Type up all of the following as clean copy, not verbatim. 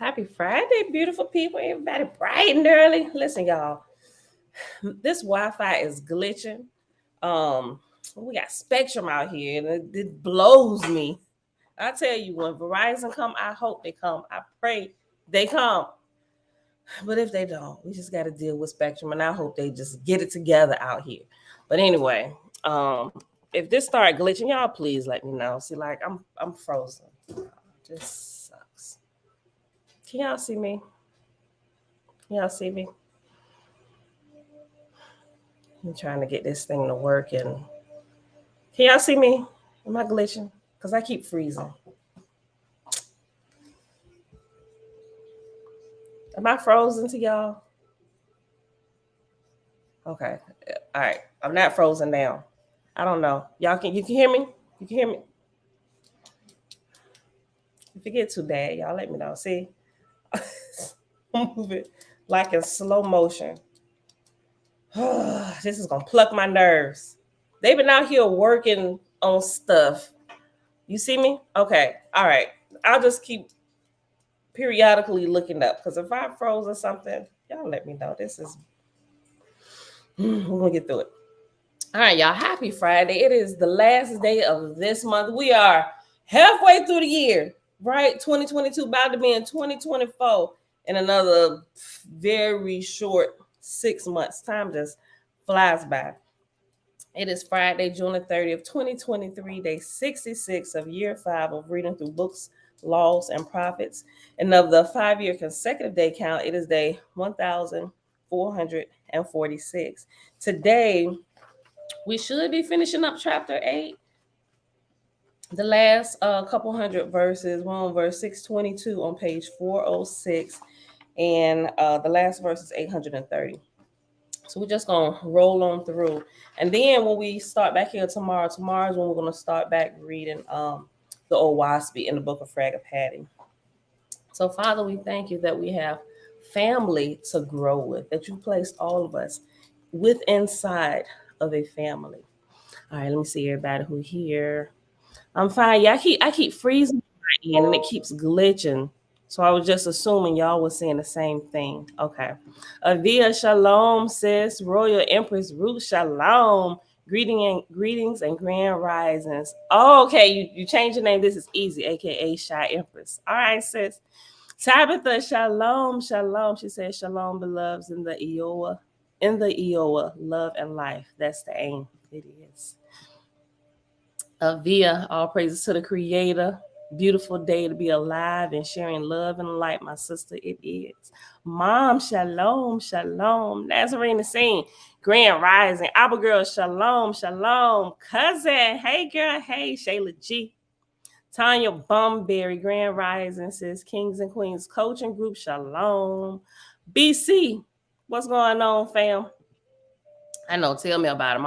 Happy Friday, beautiful people. Everybody bright and early. Listen, y'all, this Wi-Fi is glitching. We got Spectrum out here, and it blows me. I tell you, when Verizon come, I hope they come. I pray they come. But if they don't, we just got to deal with Spectrum, and I hope they just get it together out here. But anyway, if this start glitching, y'all please let me know. See, like I'm frozen. This sucks. Can y'all see me? Can y'all see me? I'm trying to get this thing to work, and can y'all see me? Am I glitching? Because I keep freezing. Am I frozen to y'all? Okay. All right. I'm not frozen now. I don't know. You can hear me? You can hear me? If it gets too bad, y'all let me know. See? Move it like in slow motion. This is gonna pluck my nerves. They've been out here working on stuff. You see me? Okay. All right. I'll just keep periodically looking up, because if I froze or something, y'all let me know. We're gonna get through it. All right, y'all. Happy Friday. It is the last day of this month. We are halfway through the year, right? 2022 about to be in 2024 in another very short 6 months. Time just flies by. It is Friday, June the 30th, 2023, day 66 of year 5 of reading through books, laws, and prophets. And of the 5-year consecutive day count, it is day 1446. Today, we should be finishing up chapter 8. The last couple hundred verses, we're on verse 622 on page 406, and the last verse is 830. So we're just going to roll on through. And then when we start back here tomorrow is when we're going to start back reading the Old Waspy in the book of Fragapati. So, Father, we thank you that we have family to grow with, that you placed all of us with inside of a family. All right, let me see everybody who here. I'm fine. Yeah, I keep freezing my end and it keeps glitching. So I was just assuming y'all was saying the same thing. Okay. Avia Shalom, sis. Royal Empress Ruth Shalom. Greetings and grand risings. Oh, okay. You changed your name. This is easy, aka Shy Empress. All right, sis. Tabitha Shalom, Shalom. She says Shalom, beloveds in the Iowa, love and life. That's the aim. It is. Via all praises to the Creator. Beautiful day to be alive and sharing love and light, my sister. It is. Mom, shalom, shalom. Nazarene Singh, grand rising. Abba girl, shalom, shalom. Cousin, hey girl, hey Shayla G. Tanya Bumberry, grand rising, says Kings and Queens coaching group, shalom. BC, what's going on, fam? I know, tell me about it.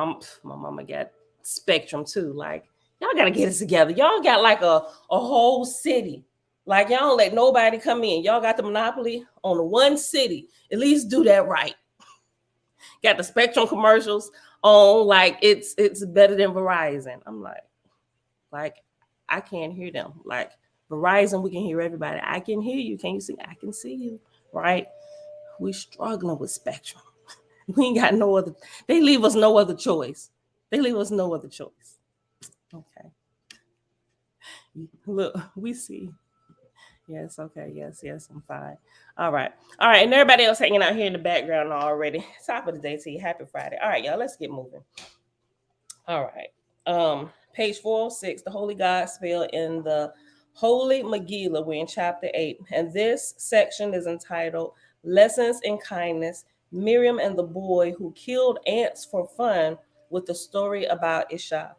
My mama got Spectrum too. Like, y'all gotta get it together. Y'all got like a whole city. Like, y'all don't let nobody come in. Y'all got the monopoly on the one city. At least do that right. Got the Spectrum commercials on, like it's better than Verizon. I'm like I can't hear them. Like Verizon, we can hear everybody. I can hear you. Can you see? I can see you. Right? We struggling with Spectrum. We ain't got no other. They leave us no other choice. Okay. Look, we see. Yes, okay. Yes, I'm fine. All right. And everybody else hanging out here in the background already. Top of the day to you. Happy Friday. All right, y'all, let's get moving. All right. Page 406, the Holy Gospel in the Holy Megillah. We're in chapter 8. And this section is entitled Lessons in Kindness, Miriam and the Boy Who Killed Ants for Fun, with the story about Isha.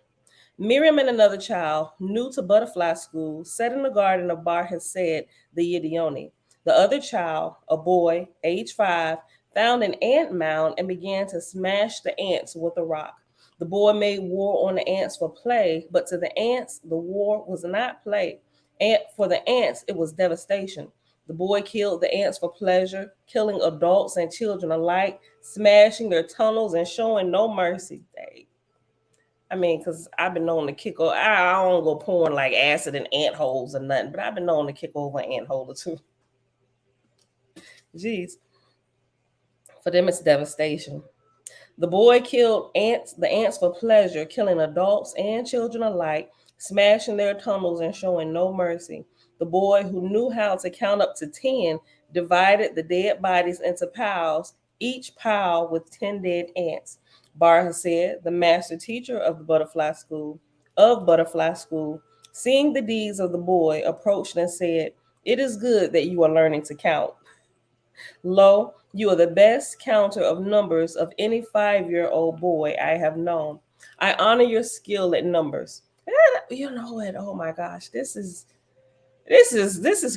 Miriam and another child, new to butterfly school, sat in the garden of Bar Hesed, the Yedioni. The other child, a boy, age 5, found an ant mound and began to smash the ants with a rock. The boy made war on the ants for play, but to the ants, the war was not play. For the ants, it was devastation. The boy killed the ants for pleasure, killing adults and children alike, smashing their tunnels and showing no mercy. I mean, because I've been known to kick over. I don't go pouring like acid in ant holes or nothing, but I've been known to kick over an ant hole or two. Jeez. For them, it's devastation. The boy killed the ants for pleasure, killing adults and children alike, smashing their tunnels and showing no mercy. The boy who knew how to count up to 10 divided the dead bodies into piles, each pile with 10 dead ants. Barr said, the master teacher of the Butterfly School, seeing the deeds of the boy, approached and said, "It is good that you are learning to count. Lo, you are the best counter of numbers of any 5-year-old boy I have known. I honor your skill at numbers." You know what? Oh my gosh, this is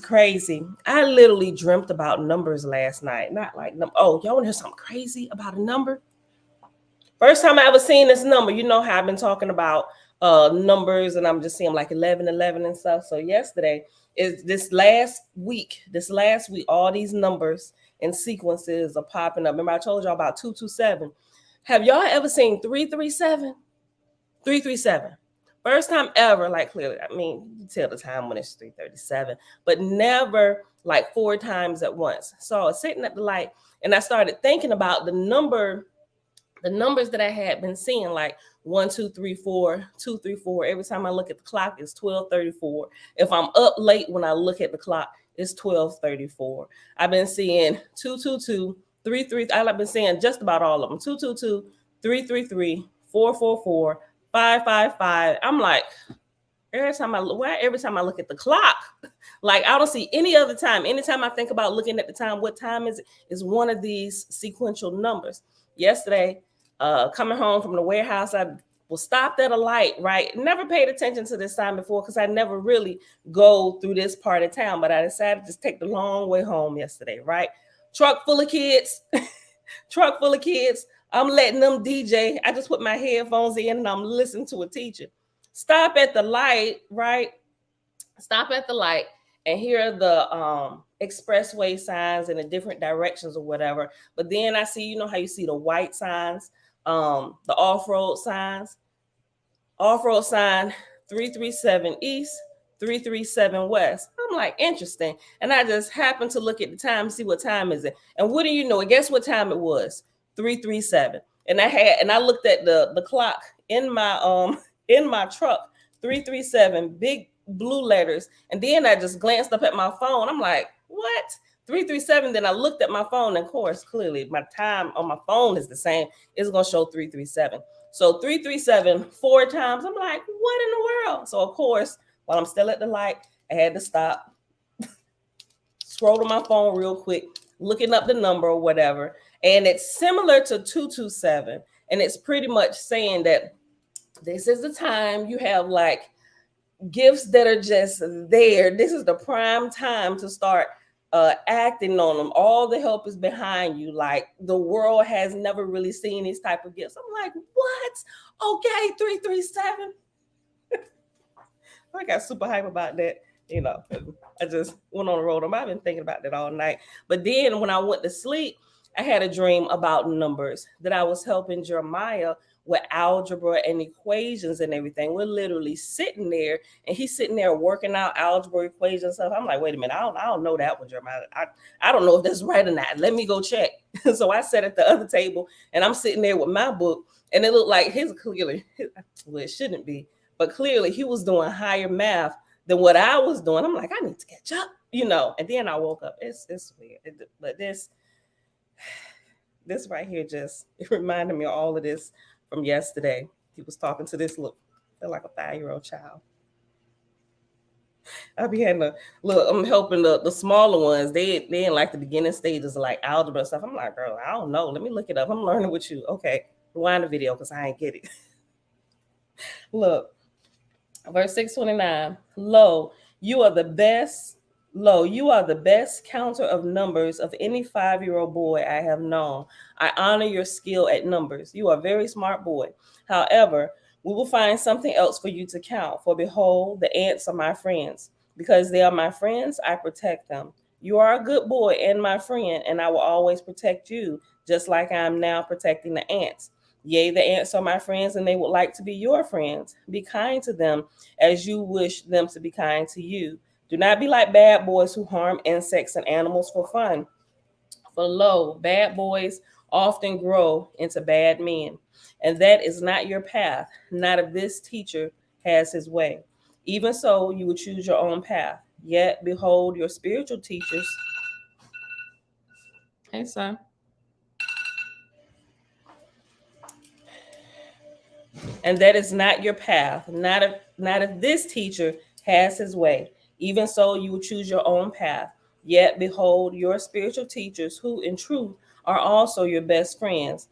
crazy. I literally dreamt about numbers last night. Not like oh, y'all want to hear something crazy about a number? First time I ever seen this number. You know how I've been talking about numbers, and I'm just seeing like 11, 11 and stuff. So yesterday is this last week, all these numbers and sequences are popping up. Remember I told y'all about 227. Have y'all ever seen 337? 337. First time ever, like clearly, I mean, you can tell the time when it's 337, but never like 4 times at once. So I was sitting at the light and I started thinking about the numbers that I had been seeing, like 1, 2, 3, 4, 2, 3, 4. Every time I look at the clock, it's 12:34. If I'm up late when I look at the clock, it's 12:34. I've been seeing 222, 33. I've been seeing just about all of them. 222, 333, 444, 555. I'm like, every time I look at the clock, like I don't see any other time. Anytime I think about looking at the time, what time is it? Is one of these sequential numbers. Yesterday, coming home from the warehouse, I was stopped at a light, right? Never paid attention to this sign before because I never really go through this part of town, but I decided to take the long way home yesterday, right? Truck full of kids, truck full of kids. I'm letting them DJ. I just put my headphones in and I'm listening to a teacher. Stop at the light, right? Stop at the light and hear the expressway signs in the different directions or whatever. But then I see, you know how you see the white signs, the off-road signs. Off-road sign 337 east, 337 west. I'm like, interesting. And I just happened to look at the time, see what time is it. And what do you know? Guess what time it was? 337. And I looked at the clock in my truck, 337, big blue letters. And then I just glanced up at my phone. I'm like, what? 337. Then I looked at my phone, and of course, clearly my time on my phone is the same. It's gonna show 337. So 337 4 times. I'm like, what in the world? So of course, while I'm still at the light, I had to stop, scroll to my phone real quick, looking up the number or whatever. And it's similar to 227. And it's pretty much saying that this is the time you have like gifts that are just there. This is the prime time to start acting on them. All the help is behind you. Like the world has never really seen these type of gifts. I'm like, what? Okay, 337. I got super hype about that. You know, I just went on the road. I've been thinking about that all night. But then when I went to sleep, I had a dream about numbers, that I was helping Jeremiah with algebra and equations and everything. We're literally sitting there, and he's sitting there working out algebra equations and stuff. I'm like, wait a minute, I don't know that one, Jeremiah. I don't know if that's right or not. Let me go check. So I sat at the other table, and I'm sitting there with my book, and it looked like well, it shouldn't be, but clearly he was doing higher math than what I was doing. I'm like, I need to catch up, you know. And then I woke up. It's weird, but this right here it reminded me of all of this from yesterday. He was talking to this like a 5-year-old child. I be having to look. I'm helping the smaller ones. They in like the beginning stages of like algebra stuff. I'm like, girl, I don't know. Let me look it up. I'm learning with you. Okay, rewind the video because I ain't get it. Look, verse 629. Lo, you are the best. Lo, you are the best counter of numbers of any 5-year-old boy I have known. I honor your skill at numbers. You are a very smart boy. However, we will find something else for you to count. For behold, the ants are my friends. Because they are my friends, I protect them. You are a good boy and my friend, and I will always protect you, just like I am now protecting the ants. Yea, the ants are my friends, and they would like to be your friends. Be kind to them as you wish them to be kind to you. Do not be like bad boys who harm insects and animals for fun. For lo, bad boys often grow into bad men, and that is not your path, not if this teacher has his way. Even so, you will choose your own path. Yet, behold, your spiritual teachers. Hey, son. And that is not your path, not if this teacher has his way. Even so, you will choose your own path. Yet, behold, your spiritual teachers, who in truth are also your best friends.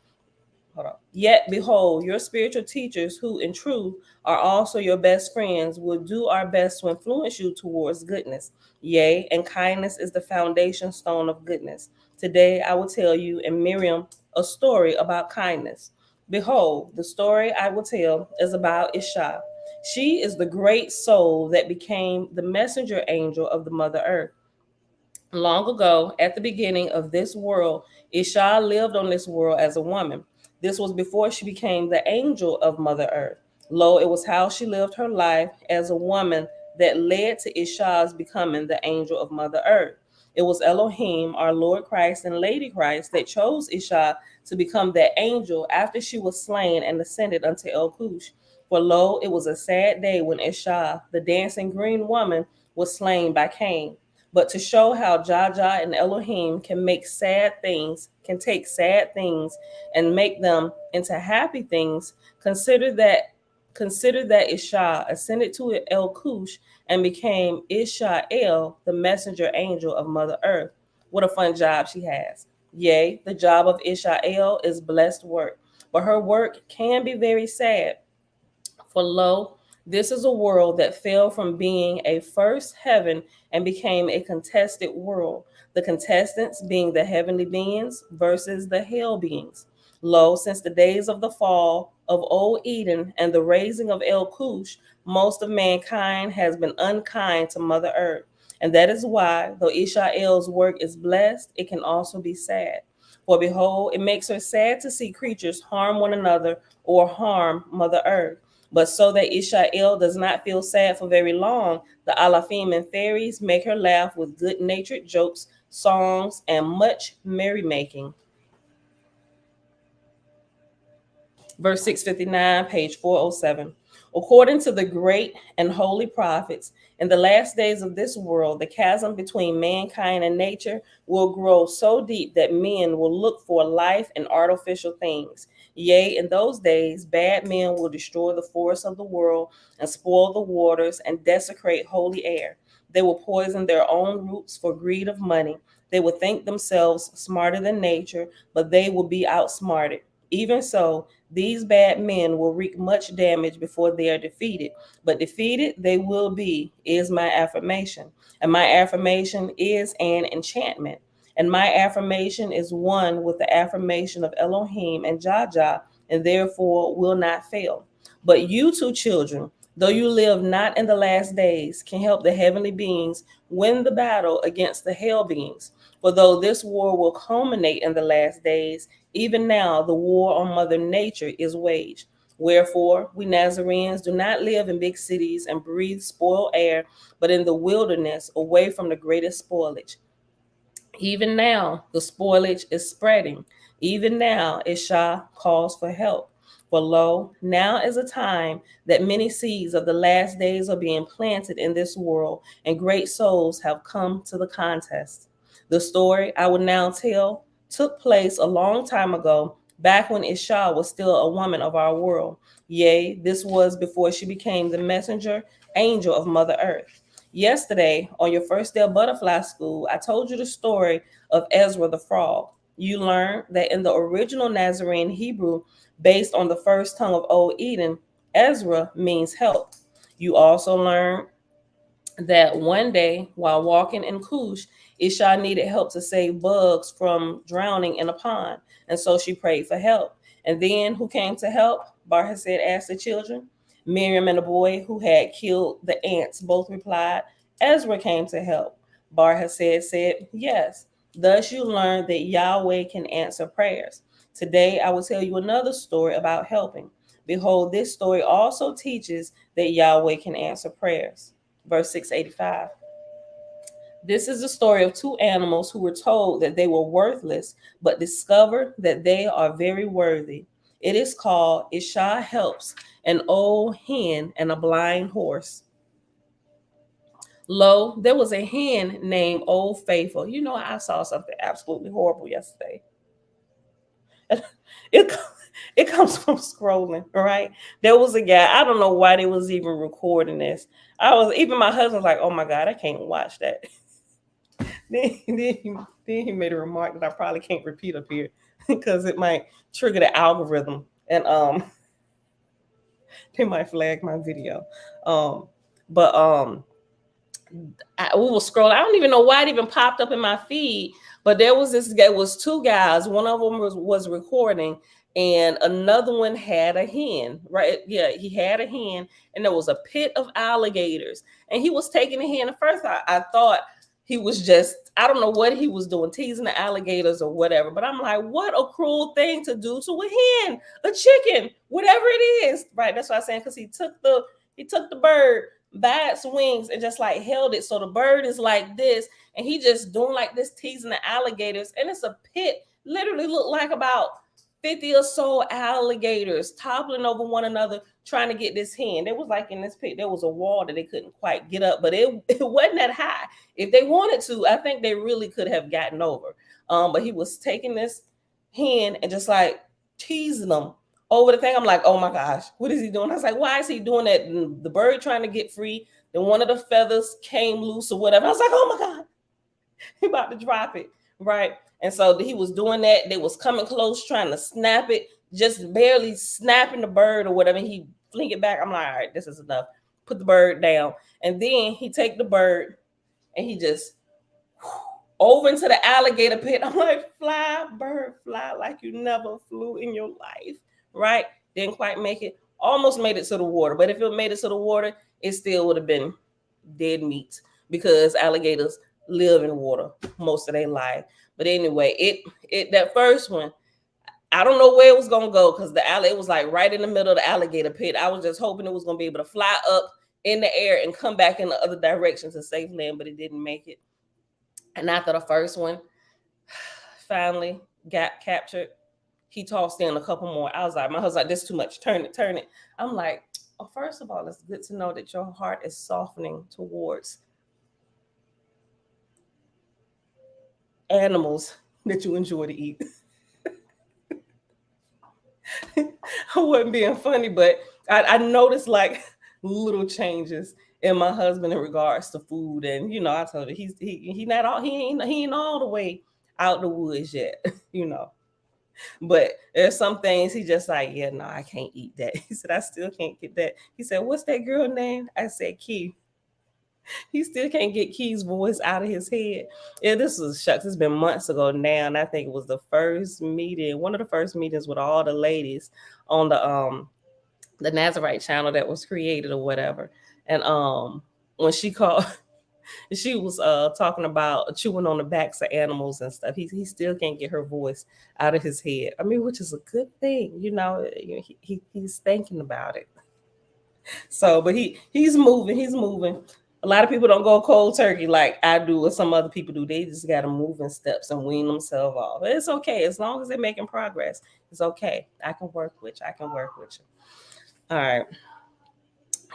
Hold on. Yet, behold, your spiritual teachers, who in truth are also your best friends, will do our best to influence you towards goodness. Yea, and kindness is the foundation stone of goodness. Today, I will tell you and Miriam a story about kindness. Behold, the story I will tell is about Isha. She is the great soul that became the messenger angel of the Mother Earth. Long ago, at the beginning of this world, Isha lived on this world as a woman. This was before she became the angel of Mother Earth. Lo, it was how she lived her life as a woman that led to Isha's becoming the angel of Mother Earth. It was Elohim, our Lord Christ and Lady Christ, that chose Isha to become that angel after she was slain and ascended unto El Cush. For lo, it was a sad day when Isha, the dancing green woman, was slain by Cain. But to show how Jaja and Elohim can take sad things and make them into happy things, consider that Isha ascended to El Cush and became Ishael, the messenger angel of Mother Earth. What a fun job she has. Yea, the job of Ishael is blessed work, but her work can be very sad. For lo, this is a world that fell from being a first heaven and became a contested world, the contestants being the heavenly beings versus the hell beings. Lo, since the days of the fall of old Eden and the raising of El Cush, most of mankind has been unkind to Mother Earth. And that is why, though Ishael's work is blessed, it can also be sad. For behold, it makes her sad to see creatures harm one another or harm Mother Earth. But so that Ishael does not feel sad for very long, the Alafim and fairies make her laugh with good natured jokes, songs, and much merrymaking. Verse 659, page 407. According to the great and holy prophets, in the last days of this world, the chasm between mankind and nature will grow so deep that men will look for life in artificial things. Yea, in those days, bad men will destroy the forests of the world and spoil the waters and desecrate holy air. They will poison their own roots for greed of money. They will think themselves smarter than nature, but they will be outsmarted. Even so, these bad men will wreak much damage before they are defeated, but defeated they will be, is my affirmation. And my affirmation is an enchantment. And my affirmation is one with the affirmation of Elohim and Jaja, and therefore will not fail. But you two children, though you live not in the last days, can help the heavenly beings win the battle against the hell beings. For though this war will culminate in the last days, even now the war on Mother Nature is waged. Wherefore, we Nazarenes do not live in big cities and breathe spoiled air, but in the wilderness, away from the greatest spoilage. Even now, the spoilage is spreading. Even now, Isha calls for help. For lo, now is a time that many seeds of the last days are being planted in this world, and great souls have come to the contest. The story I will now tell took place a long time ago, back when Isha was still a woman of our world. Yea, this was before she became the messenger angel of Mother Earth. Yesterday, on your first day of butterfly school, I told you the story of Ezra the frog. You learned that in the original Nazarene Hebrew, based on the first tongue of Old Eden, Ezra means help. You also learned that one day while walking in Cush, Isha needed help to save bugs from drowning in a pond. And so she prayed for help. And then who came to help? Barha said, asked the children. Miriam and the boy who had killed the ants both replied, Ezra came to help. Barha said, yes. Thus you learned that Yahweh can answer prayers. Today I will tell you another story about helping. Behold, this story also teaches that Yahweh can answer prayers. Verse 685. This is the story of two animals who were told that they were worthless, but discovered that they are very worthy. It is called Isha Helps an Old Hen and a Blind Horse. Lo, there was a hen named Old Faithful. You know, I saw something absolutely horrible yesterday. It it comes from scrolling, right? There was a guy. I don't know why they was even recording this. Even my husband was like, "Oh my God, I can't watch that." Then he made a remark that I probably can't repeat up here because it might trigger the algorithm and they might flag my video. Um, but we was scrolling. I don't even know why it even popped up in my feed, but there was this guy, was two guys. One of them was recording, and another one had a hen, right? Yeah, he had a hen, and there was a pit of alligators, and he was taking the hen. At first, I thought he was just, I don't know what he was doing, teasing the alligators or whatever. But I'm like, what a cruel thing to do to a hen, a chicken, whatever it is, right? That's what I'm saying, because he took the bird by its wings and just like held it. So the bird is like this, and he just doing like this, teasing the alligators. And it's a pit, literally looked like about 50 or so alligators toppling over one another, trying to get this hen. It was like in this pit, there was a wall that they couldn't quite get up, but it wasn't that high. If they wanted to, I think they really could have gotten over. But he was taking this hen and just like teasing them over the thing. I'm like, oh my gosh, what is he doing? I was like, why is he doing that? And the bird trying to get free. Then one of the feathers came loose or whatever. I was like, oh my God, he about to drop it, right? And so he was doing that. They was coming close, trying to snap it, just barely snapping the bird or whatever. And he fling it back. I'm like, all right, this is enough. Put the bird down. And then he take the bird and he just over into the alligator pit. I'm like, fly, bird, fly like you never flew in your life, right? Didn't quite make it. Almost made it to the water. But if it made it to the water, it still would have been dead meat because alligators live in water most of their life. But anyway, it that first one, I don't know where it was gonna go because it was like right in the middle of the alligator pit. I was just hoping it was gonna be able to fly up in the air and come back in the other direction to safe land, but it didn't make it. And after the first one finally got captured, he tossed in a couple more. I was like, my husband's like, this is too much. Turn it, turn it. I'm like, oh, first of all, it's good to know that your heart is softening towards animals that you enjoy to eat. I wasn't being funny, but I noticed like little changes in my husband in regards to food. And I told you he not all he ain't all the way out the woods yet, But there's some things he just like, yeah, no, I can't eat that. He said, I still can't get that. He said, what's that girl name? I said, Key. He still can't get Key's voice out of his head. Yeah, this was shucks. It's been months ago now, and I think it was the first meeting, one of the first meetings with all the ladies on the Nazarite channel that was created or whatever. And when she called, she was talking about chewing on the backs of animals and stuff. He still can't get her voice out of his head. I mean, which is a good thing, he's thinking about it. So, but he's moving. He's moving. A lot of people don't go cold turkey like I do or some other people do. They just got to move in steps and wean themselves off. But it's okay as long as they're making progress. It's okay. I can work with you. I can work with you. All right.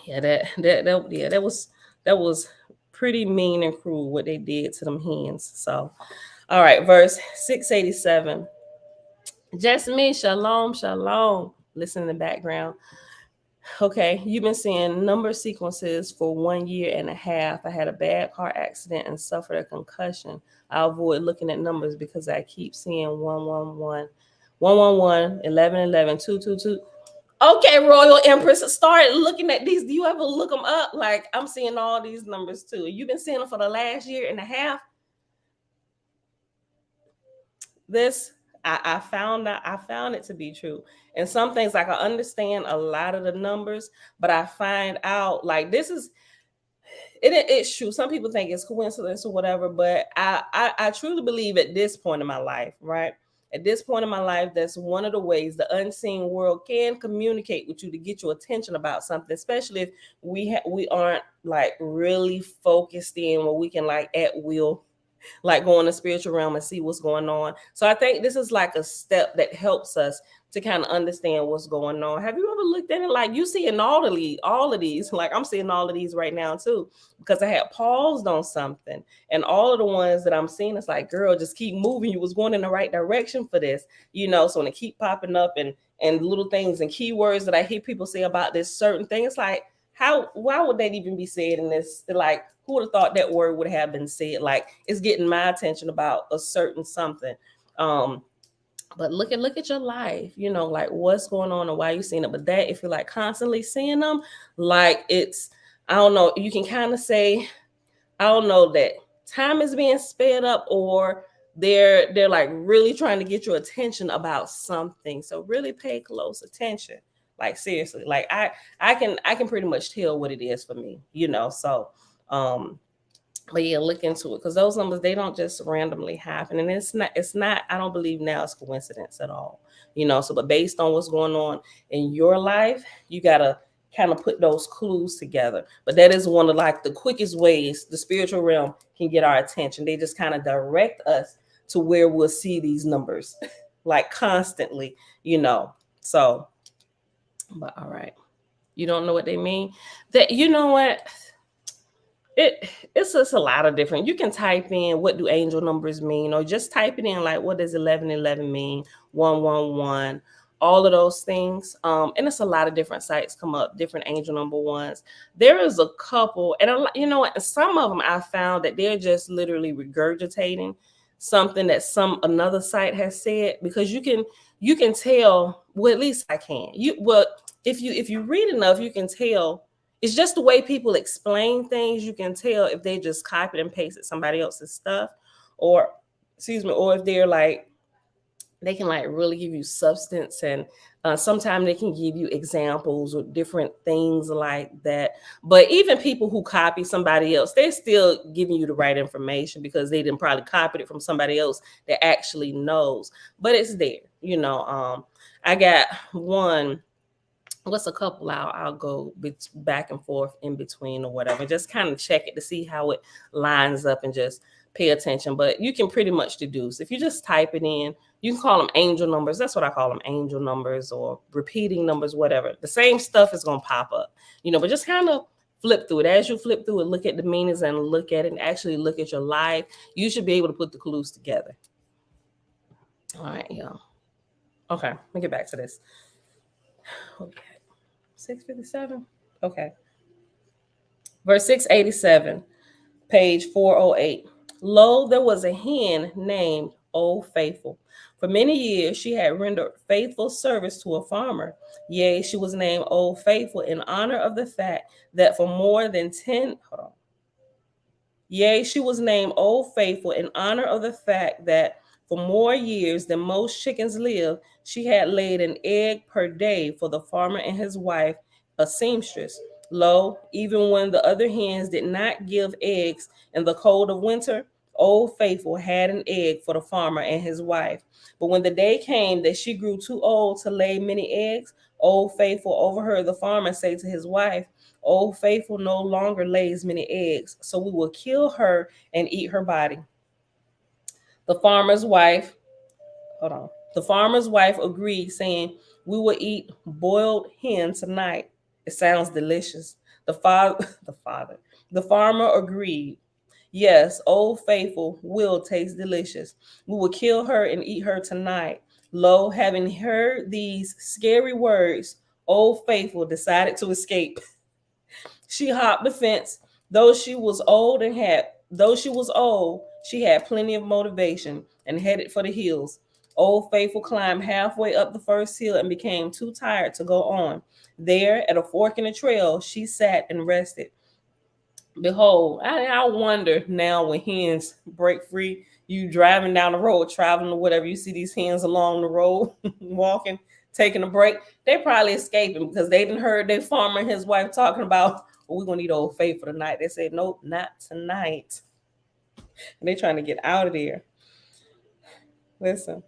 Yeah, that was pretty mean and cruel what they did to them hens. So, all right, verse 687. Just me, shalom, shalom. Listen in the background. Okay, you've been seeing number sequences for 1 year and a half. I had a bad car accident and suffered a concussion. I avoid looking at numbers because I keep seeing 111, 111, 1111, 222. Okay, Royal Empress, start looking at these. Do you ever look them up? Like, I'm seeing all these numbers too. You've been seeing them for the last year and a half. This I found it to be true. And some things like I understand a lot of the numbers, but I find out like this is it's true. Some people think it's coincidence or whatever, but I truly believe at this point in my life, right? At this point in my life, that's one of the ways the unseen world can communicate with you to get your attention about something, especially if we aren't like really focused in where we can like at will like go in the spiritual realm and see what's going on. So I think this is like a step that helps us to kind of understand what's going on. Have you ever looked at it like you seeing all of these? Like I'm seeing all of these right now too, because I had paused on something, and all of the ones that I'm seeing, it's like, girl, just keep moving. You was going in the right direction for this, you know. So when it keep popping up and little things and keywords that I hear people say about this certain thing, it's like, why would that even be said in this? Like, who would have thought that word would have been said? Like, it's getting my attention about a certain something. But look at your life, you know, like what's going on and why you seeing it. But that, if you're like constantly seeing them, like it's, I don't know, you can kind of say, I don't know, that time is being sped up, or they're like really trying to get your attention about something. So really pay close attention. Like seriously, like I can pretty much tell what it is for me, you know. So but yeah, look into it, because those numbers, they don't just randomly happen, and it's not I don't believe now it's coincidence at all, you know. So but based on what's going on in your life, you gotta kind of put those clues together. But that is one of like the quickest ways the spiritual realm can get our attention. They just kind of direct us to where we'll see these numbers like constantly, you know. So but all right, you don't know what they mean. That, you know what, it's just a lot of different. You can type in what do angel numbers mean, or just type it in like what does 1111 mean, 111, all of those things. And it's a lot of different sites come up, different angel number ones. There is a couple, and you know what, some of them I found that they're just literally regurgitating something that some another site has said, because you can tell, well, at least I can. If you read enough, you can tell. It's just the way people explain things. You can tell if they just copied and pasted somebody else's stuff, or excuse me, or if they're like, they can like really give you substance, and sometimes they can give you examples or different things like that. But even people who copy somebody else, they're still giving you the right information, because they didn't probably copied it from somebody else that actually knows. But it's there, you know. I got one, what's a couple, I'll go back and forth in between or whatever, just kind of check it to see how it lines up and just pay attention. But you can pretty much deduce if you just type it in. You can call them angel numbers. That's what I call them, angel numbers, or repeating numbers, whatever. The same stuff is going to pop up, you know. But just kind of flip through it. As you flip through it, look at the meanings and look at it, and actually look at your life. You should be able to put the clues together. All right, y'all. Okay, let me get back to this. Okay. 657. Okay. Verse 687, page 408. Lo, there was a hen named Old Faithful. For many years she had rendered faithful service to a farmer. Yea, she was named Old Faithful in honor of the fact that for more than 10, hold on. Yea, she was named Old Faithful in honor of the fact that for more years than most chickens live, she had laid an egg per day for the farmer and his wife, a seamstress. Lo, even when the other hens did not give eggs in the cold of winter, Old Faithful had an egg for the farmer and his wife. But when the day came that she grew too old to lay many eggs, Old Faithful overheard the farmer say to his wife, Old Faithful no longer lays many eggs, so we will kill her and eat her body. The farmer's wife, hold on. The farmer's wife agreed, saying, we will eat boiled hen tonight. It sounds delicious. The farmer agreed. Yes, Old Faithful will taste delicious. We will kill her and eat her tonight. Lo, having heard these scary words, Old Faithful decided to escape. She hopped the fence. Though she was old, she had plenty of motivation and headed for the hills. Old Faithful climbed halfway up the first hill and became too tired to go on. There, at a fork in the trail, she sat and rested. Behold, I wonder now, when hens break free, you driving down the road, traveling or whatever, you see these hens along the road, walking, taking a break. They probably escaping because they didn't heard their farmer and his wife talking about, well, we're gonna eat Old Faithful tonight. They said, nope, not tonight. And they trying to get out of there. Listen,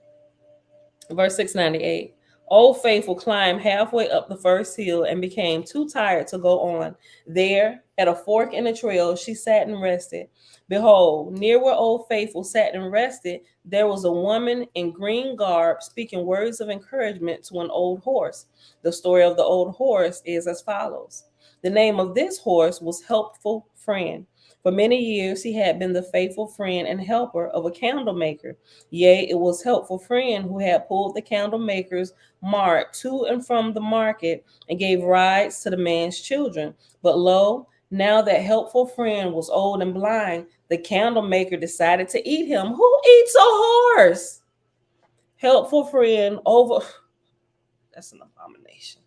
Verse 698. Old Faithful climbed halfway up the first hill and became too tired to go on. There, at a fork in the trail, she sat and rested. Behold, near where Old Faithful sat and rested, there was a woman in green garb speaking words of encouragement to an old horse. The story of the old horse is as follows. The name of this horse was Helpful Friend. For many years, he had been the faithful friend and helper of a candle maker. Yea, it was Helpful Friend who had pulled the candle maker's mart to and from the market and gave rides to the man's children. But lo, now that Helpful Friend was old and blind, the candle maker decided to eat him. Who eats a horse? Helpful Friend over. That's an abomination.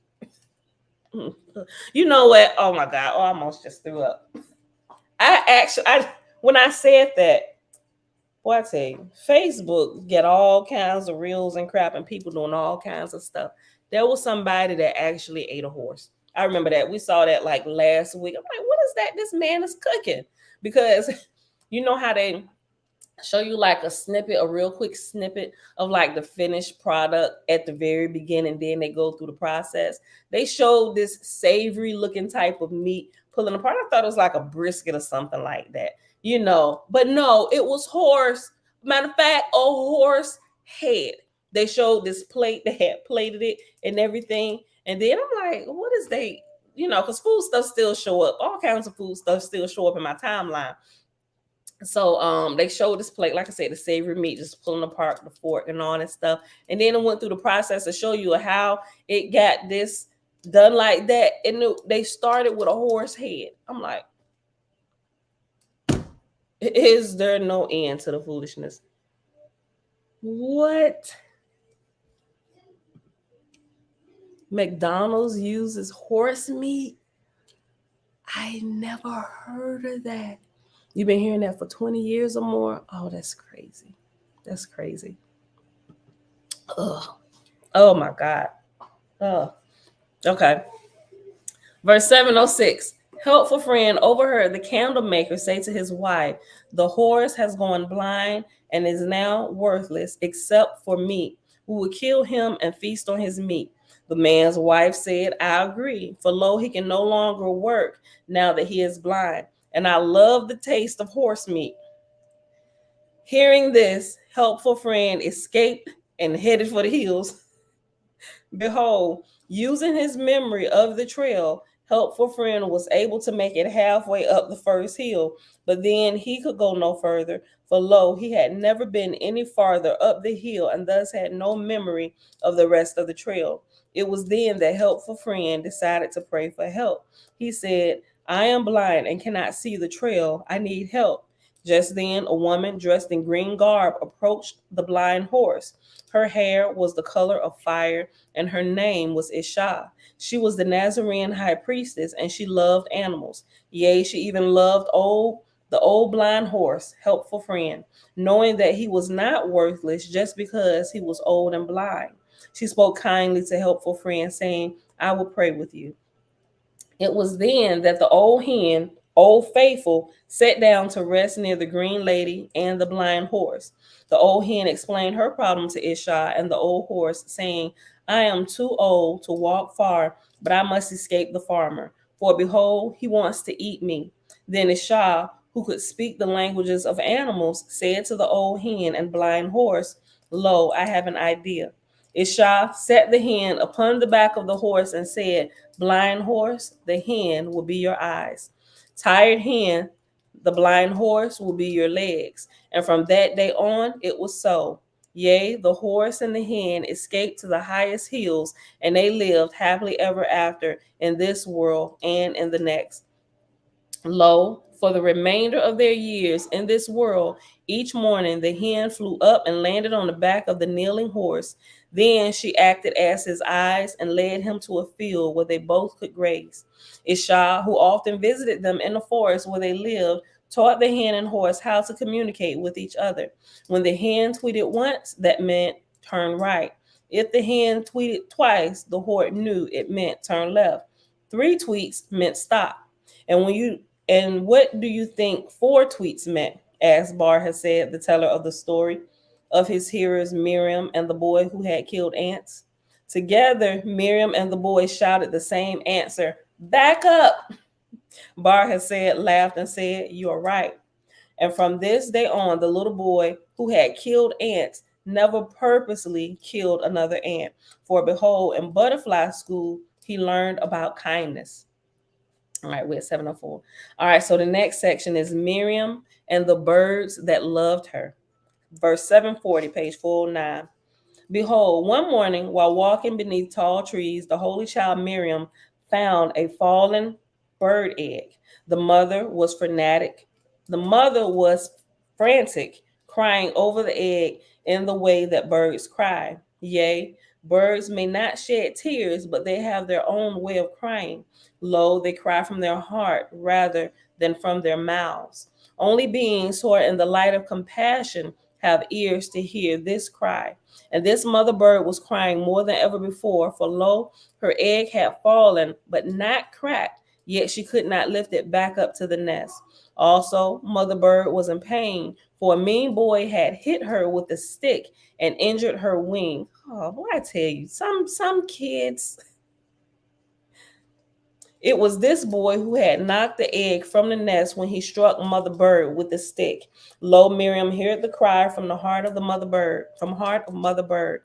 You know what? Oh my God. Oh, I almost just threw up. When I said that, boy, I tell you, Facebook get all kinds of reels and crap and people doing all kinds of stuff. There was somebody that actually ate a horse. I remember that. We saw that like last week. I'm like, what is that this man is cooking? Because you know how they show you like a snippet, a real quick snippet of like the finished product at the very beginning, then they go through the process. They showed this savory looking type of meat pulling apart. I thought it was like a brisket or something like that, but no, it was horse. Matter of fact, a horse head. They showed this plate, they had plated it and everything, and then I'm like, what is they, because food stuff still show up, all kinds of food stuff still show up in my timeline. So they showed this plate, like I said, the savory meat, just pulling apart the fork and all that stuff. And then it went through the process to show you how it got this done like that. And they started with a horse head. I'm like, is there no end to the foolishness? What? McDonald's uses horse meat? I never heard of that. You've been hearing that for 20 years or more? Oh, that's crazy. That's crazy. Ugh. Oh my God. Ugh. Okay. Verse 706. Helpful Friend overheard the candle maker say to his wife, the horse has gone blind and is now worthless except for meat. We will kill him and feast on his meat. The man's wife said, I agree, for lo, he can no longer work now that he is blind, and I love the taste of horse meat. Hearing this, Helpful Friend escaped and headed for the hills. Behold, using his memory of the trail, Helpful Friend was able to make it halfway up the first hill, but then he could go no further, for lo, he had never been any farther up the hill and thus had no memory of the rest of the trail. It was then that Helpful Friend decided to pray for help. He said, I am blind and cannot see the trail. I need help. Just then, a woman dressed in green garb approached the blind horse. Her hair was the color of fire, and her name was Isha. She was the Nazarene high priestess, and she loved animals. Yea, she even loved the old blind horse, Helpful Friend, knowing that he was not worthless just because he was old and blind. She spoke kindly to Helpful Friend, saying, I will pray with you. It was then that the old hen, Old Faithful, sat down to rest near the green lady and the blind horse. The old hen explained her problem to Isha and the old horse, saying, I am too old to walk far, but I must escape the farmer, for behold, he wants to eat me. Then Isha, who could speak the languages of animals, said to the old hen and blind horse, Lo, I have an idea. Isha set the hen upon the back of the horse and said, Blind horse, the hen will be your eyes. Tired hen, the blind horse will be your legs. And from that day on, it was so. Yea, the horse and the hen escaped to the highest hills, and they lived happily ever after in this world and in the next. Lo, for the remainder of their years in this world, each morning the hen flew up and landed on the back of the kneeling horse. Then she acted as his eyes and led him to a field where they both could graze. Isha, who often visited them in the forest where they lived, taught the hen and horse how to communicate with each other. When the hen tweeted once, that meant turn right. If the hen tweeted twice, the horse knew it meant turn left. 3 tweets meant stop. And what do you think 4 tweets meant? Asked Bar Hassad, the teller of the story. of his hearers, Miriam and the boy who had killed ants? Together, Miriam and the boy shouted the same answer, "Back up!" Bar had said, laughed, and said, "You are right." And from this day on, the little boy who had killed ants never purposely killed another ant. For behold, in butterfly school, he learned about kindness. All right, we're at 704. All right, so the next section is Miriam and the birds that loved her. Verse 740, page 409. Behold, one morning, while walking beneath tall trees, the holy child Miriam found a fallen bird egg. The mother was fanatic. The mother was frantic, crying over the egg in the way that birds cry. Yea, birds may not shed tears, but they have their own way of crying. Lo, they cry from their heart rather than from their mouths. Only beings who are in the light of compassion have ears to hear this cry. And this mother bird was crying more than ever before, for lo, her egg had fallen, but not cracked, yet she could not lift it back up to the nest. Also, mother bird was in pain, for a mean boy had hit her with a stick and injured her wing. Oh, boy, I tell you, some kids. It was this boy who had knocked the egg from the nest when he struck mother bird with the stick. Lo, Miriam heard the cry from the heart of the mother bird, from heart of mother bird.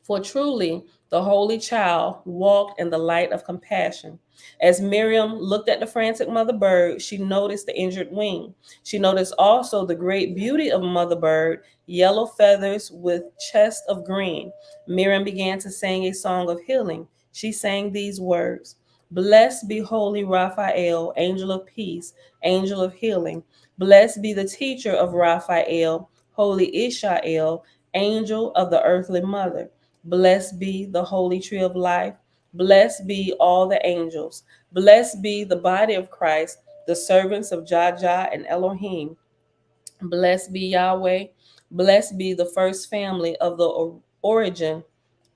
For truly the holy child walked in the light of compassion. As Miriam looked at the frantic mother bird, she noticed the injured wing. She noticed also the great beauty of mother bird, yellow feathers with chest of green. Miriam began to sing a song of healing. She sang these words: "Blessed be holy Raphael, angel of peace, angel of healing. Blessed be the teacher of Raphael, holy Ishael, angel of the earthly mother. Blessed be the holy tree of life. Blessed be all the angels. Blessed be the body of Christ, the servants of Jah and Elohim. Blessed be Yahweh. Blessed be the first family of the origin.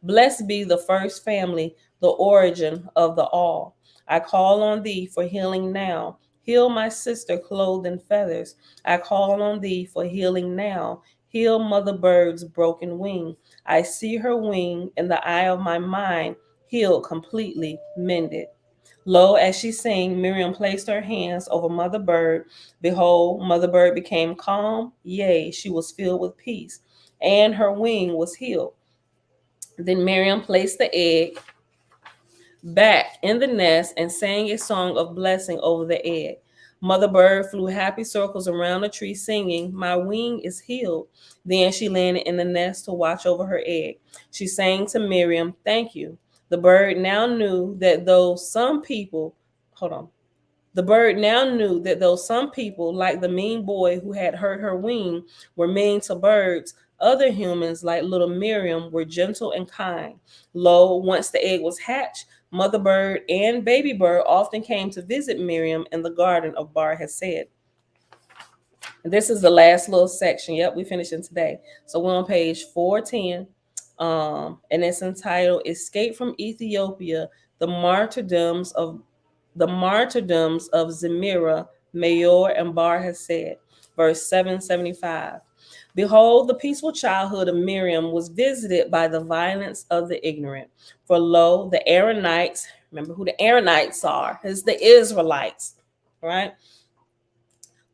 Blessed be the first family, the origin of the all. I call on thee for healing now. Heal my sister clothed in feathers. I call on thee for healing now. Heal mother bird's broken wing. I see her wing in the eye of my mind, healed, completely mended. Lo, as she sang, Miriam placed her hands over Mother Bird. Behold, Mother Bird became calm. Yea, she was filled with peace, and her wing was healed. Then Miriam placed the egg back in the nest and sang a song of blessing over the egg. Mother Bird flew happy circles around the tree, singing, "My wing is healed." Then she landed in the nest to watch over her egg. She sang to Miriam, "Thank you." The bird now knew that though some people, hold on, the bird now knew that though some people, like the mean boy who had hurt her wing, were mean to birds, other humans, like little Miriam, were gentle and kind. Lo, once the egg was hatched, mother bird and baby bird often came to visit Miriam in the garden of Bar Hesed. And this is the last little section. Yep, we finishing today. So we're on page 410. And it's entitled Escape from Ethiopia, the martyrdoms of Zemira, Mayor, and Bar Hesed. Verse 775. Behold, the peaceful childhood of Miriam was visited by the violence of the ignorant. For lo, the Aaronites, remember who the Aaronites are, it's the Israelites, right?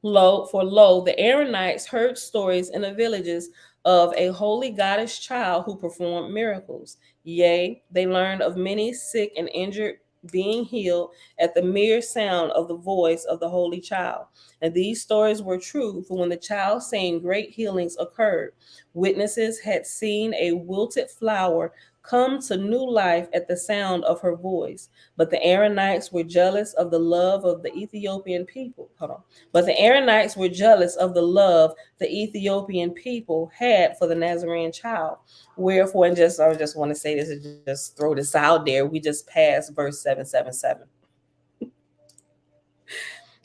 Lo, the Aaronites heard stories in the villages of a holy goddess child who performed miracles. Yea, they learned of many sick and injured being healed at the mere sound of the voice of the holy child. And these stories were true, for when the child sang, great healings occurred. Witnesses had seen a wilted flower come to new life at the sound of her voice. But the Aaronites were jealous of the love of the Ethiopian people. Hold on. But the Aaronites were jealous of the love the Ethiopian people had for the Nazarene child. Wherefore, and I just want to say this and just throw this out there. We just passed verse 777.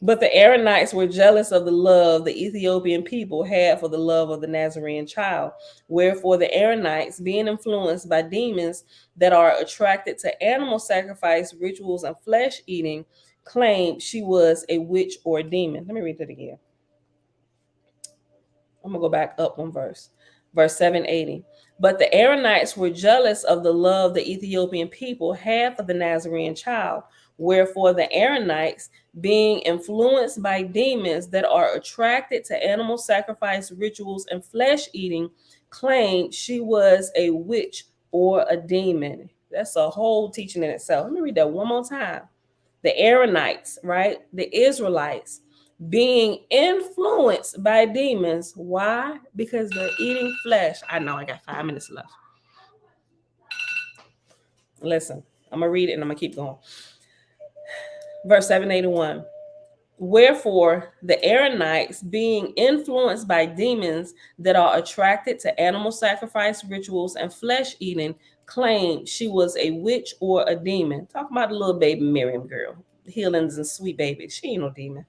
But the Aaronites were jealous of the love the Ethiopian people had for the love of the Nazarene child. Wherefore, the Aaronites, being influenced by demons that are attracted to animal sacrifice, rituals, and flesh eating, claimed she was a witch or a demon. Let me read that again. I'm going to go back up one verse. Verse 780. But the Aaronites were jealous of the love the Ethiopian people had for the Nazarene child. Wherefore the Aaronites, being influenced by demons that are attracted to animal sacrifice rituals and flesh eating, claimed she was a witch or a demon. That's a whole teaching in itself. Let me read that one more time. The Aaronites, right? The Israelites, being influenced by demons. Why? Because they're eating flesh. I know I got 5 minutes left. Listen, I'm going to read it and I'm going to keep going. Verse 781. Wherefore, the Aaronites, being influenced by demons that are attracted to animal sacrifice rituals and flesh eating, claimed she was a witch or a demon. Talk about the little baby Miriam girl. Healings and sweet baby. She ain't no demon.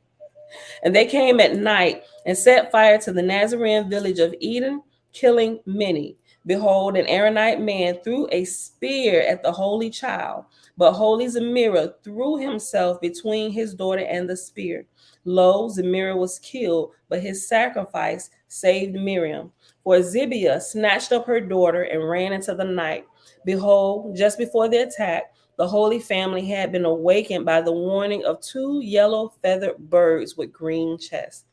And they came at night and set fire to the Nazarene village of Eden, killing many. Behold, an Aaronite man threw a spear at the holy child, but holy Zemira threw himself between his daughter and the spear. Lo, Zemira was killed, but his sacrifice saved Miriam. For Zibiah snatched up her daughter and ran into the night. Behold, just before the attack, the Holy Family had been awakened by the warning of 2 yellow feathered birds with green chests.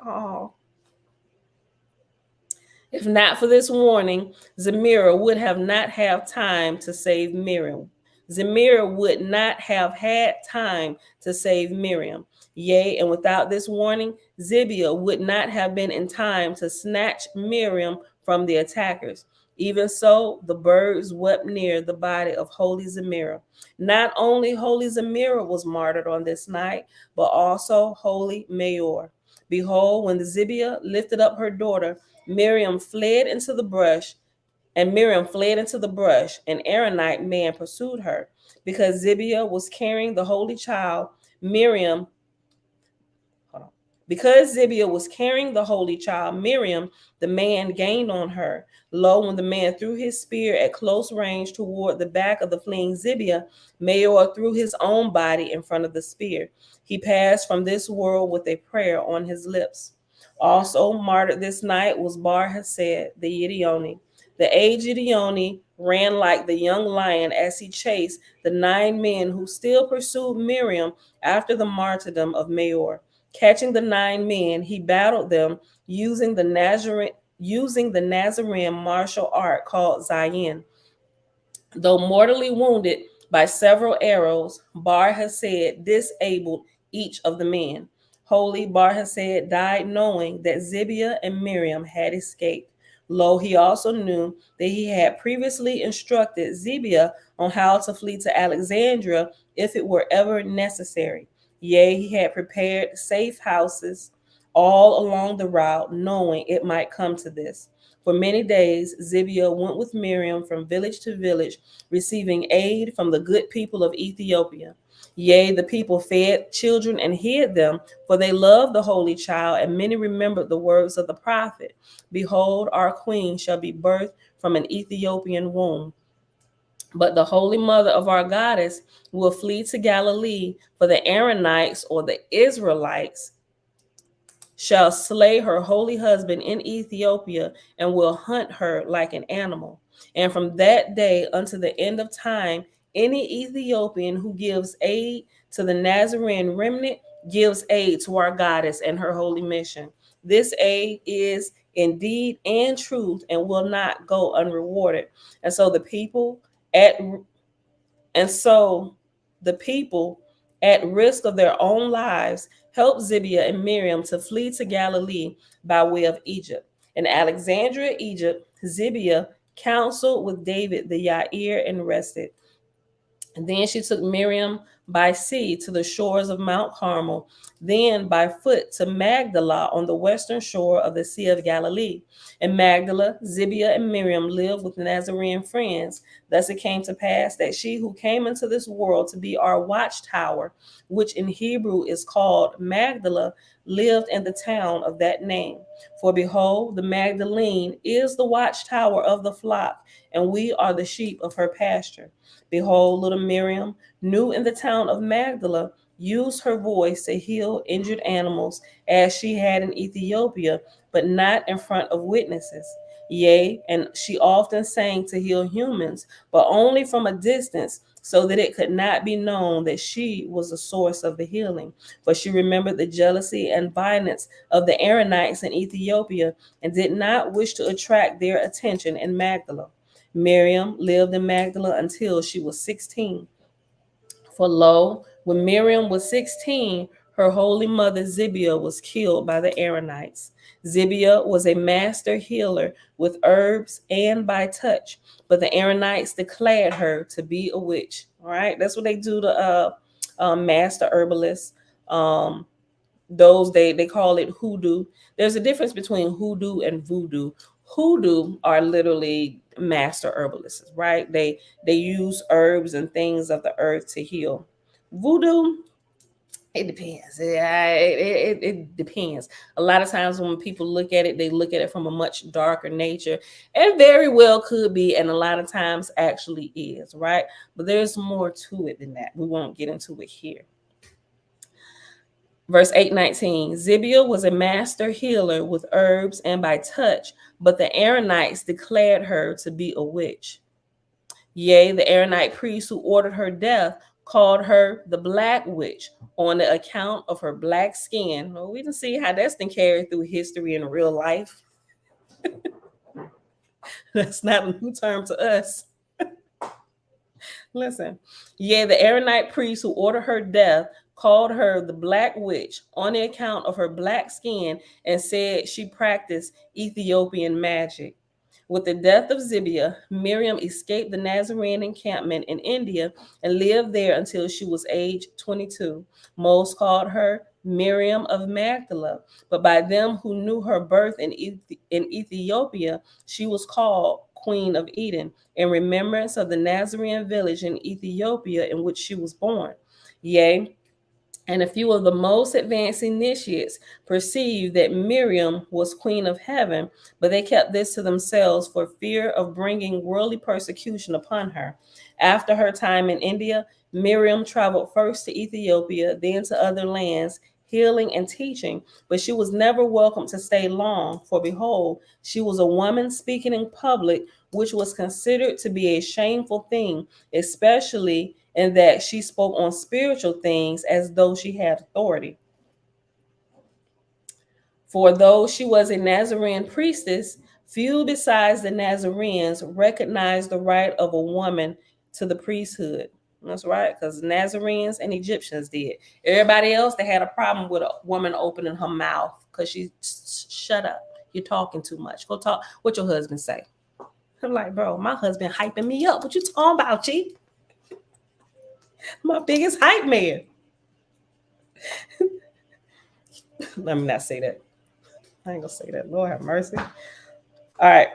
Oh. If not for this warning, Zemira would have not had time to save Miriam. Zemira would not have had time to save Miriam. Yea, and without this warning, Zibiah would not have been in time to snatch Miriam from the attackers. Even so, the birds wept near the body of holy Zemira. Not only holy Zemira was martyred on this night, but also holy Mayor. Behold, when the Zibiah lifted up her daughter, Miriam fled into the brush, and an Aaronite man pursued her. Because Zibiah was carrying the holy child, Miriam Because Zibiah was carrying the holy child, Miriam, the man gained on her. Lo, when the man threw his spear at close range toward the back of the fleeing Zibiah, Mayor threw his own body in front of the spear. He passed from this world with a prayer on his lips. Also martyred this night was Bar Hesed, the Gideoni. The aged Gideoni ran like the young lion as he chased the 9 men who still pursued Miriam after the martyrdom of Mayor. Catching the 9 men, he battled them using the Nazarene martial art called Zayin. Though mortally wounded by several arrows, Bar Hesed disabled each of the men. Holy Bar Hesed died knowing that Zibiah and Miriam had escaped. Lo, he also knew that he had previously instructed Zibiah on how to flee to Alexandria if it were ever necessary. Yea, he had prepared safe houses all along the route, knowing it might come to this. For many days, Zibiah went with Miriam from village to village, receiving aid from the good people of Ethiopia. Yea, the people fed children and hid them, for they loved the holy child, and many remembered the words of the prophet. Behold, our queen shall be birthed from an Ethiopian womb. But the holy mother of our goddess will flee to Galilee, for the Aaronites or the Israelites shall slay her holy husband in Ethiopia and will hunt her like an animal. And from that day unto the end of time, any Ethiopian who gives aid to the Nazarene remnant gives aid to our goddess and her holy mission. This aid is indeed and truth and will not go unrewarded. And so the people at risk of their own lives helped Zibiah and Miriam to flee to Galilee by way of Egypt. In Alexandria, Egypt, Zibiah counseled with David the Yair and rested. And then she took Miriam by sea to the shores of Mount Carmel, then by foot to Magdala on the western shore of the Sea of Galilee. In Magdala, Zibiah and Miriam lived with Nazarene friends. Thus it came to pass that she who came into this world to be our watchtower, which in Hebrew is called Magdala, lived in the town of that name. For behold, the Magdalene is the watchtower of the flock, and we are the sheep of her pasture. Behold, little Miriam knew in the town of Magdala used her voice to heal injured animals as she had in Ethiopia, but not in front of witnesses. Yea, and she often sang to heal humans, but only from a distance, so that it could not be known that she was the source of the healing. For she remembered the jealousy and violence of the Aaronites in Ethiopia and did not wish to attract their attention in Magdala. Miriam lived in Magdala until she was 16. For lo, when Miriam was 16, her holy mother Zibiah was killed by the Aaronites. Zibiah was a master healer with herbs and by touch, but the Aaronites declared her to be a witch. All right, that's what they do to master herbalists. Those they call it hoodoo. There's a difference between hoodoo and voodoo. Hoodoo are literally master herbalists, right? They use herbs and things of the earth to heal. Voodoo, it depends. It depends. A lot of times when people look at it, they look at it from a much darker nature, and very well could be, and a lot of times actually is, right? But there's more to it than that. We won't get into it here. Verse 8:19, Zibiah was a master healer with herbs and by touch, but the Aaronites declared her to be a witch. Yea, the Aaronite priest who ordered her death called her the Black Witch on the account of her black skin. Well, we can see how that's been carried through history in real life. That's not a new term to us. Listen, yeah, the Aaronite priest who ordered her death called her the Black Witch on the account of her black skin and said she practiced Ethiopian magic. With the death of Zibiah, Miriam escaped the Nazarene encampment in India and lived there until she was age 22. Most called her Miriam of Magdala, but by them who knew her birth in Ethiopia, she was called Queen of Eden, in remembrance of the Nazarene village in Ethiopia in which she was born. Yea, and a few of the most advanced initiates perceived that Miriam was queen of heaven, but they kept this to themselves for fear of bringing worldly persecution upon her. After her time in India, Miriam traveled first to Ethiopia, then to other lands, healing and teaching, but she was never welcome to stay long, for behold, she was a woman speaking in public, which was considered to be a shameful thing, especially in that she spoke on spiritual things as though she had authority. For though she was a Nazarene priestess, few besides the Nazarenes recognized the right of a woman to the priesthood. That's right, because Nazarenes and Egyptians did. Everybody else, they had a problem with a woman opening her mouth because she shut up. You're talking too much. Go talk. What your husband say? I'm like, bro, my husband hyping me up. What you talking about, G? My biggest hype man. Let me not say that. I ain't gonna say that. Lord have mercy. All right.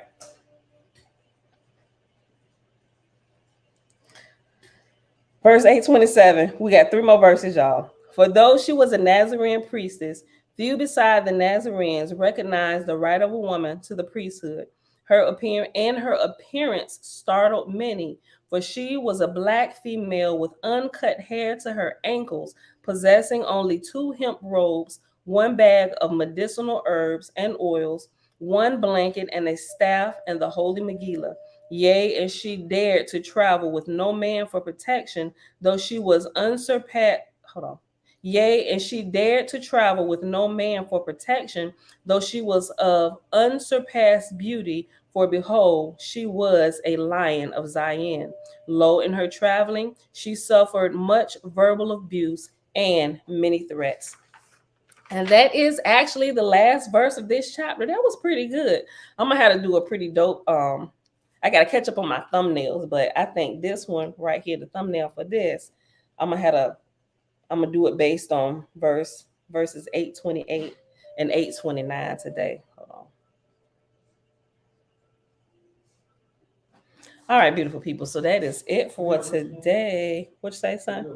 Verse 827. We got 3 more verses, y'all. For though she was a Nazarene priestess, few beside the Nazarenes recognized the right of a woman to the priesthood. Her appearance startled many, for she was a black female with uncut hair to her ankles, possessing only 2 hemp robes, 1 bag of medicinal herbs and oils, 1 blanket and a staff, and the holy Megillah. Yea, and she dared to travel with no man for protection, though she was unsurpassed. Hold on. Yea, and she dared to travel with no man for protection, though she was of unsurpassed beauty, for behold, she was a lion of Zion. Lo, in her traveling, she suffered much verbal abuse and many threats. And that is actually the last verse of this chapter. That was pretty good. I'm gonna have to do a pretty dope. I gotta catch up on my thumbnails, but I think this one right here, the thumbnail for this, I'm gonna do it based on verses 828 and 829 today. Hold on. All right, beautiful people. So that is it for today. What you say, son?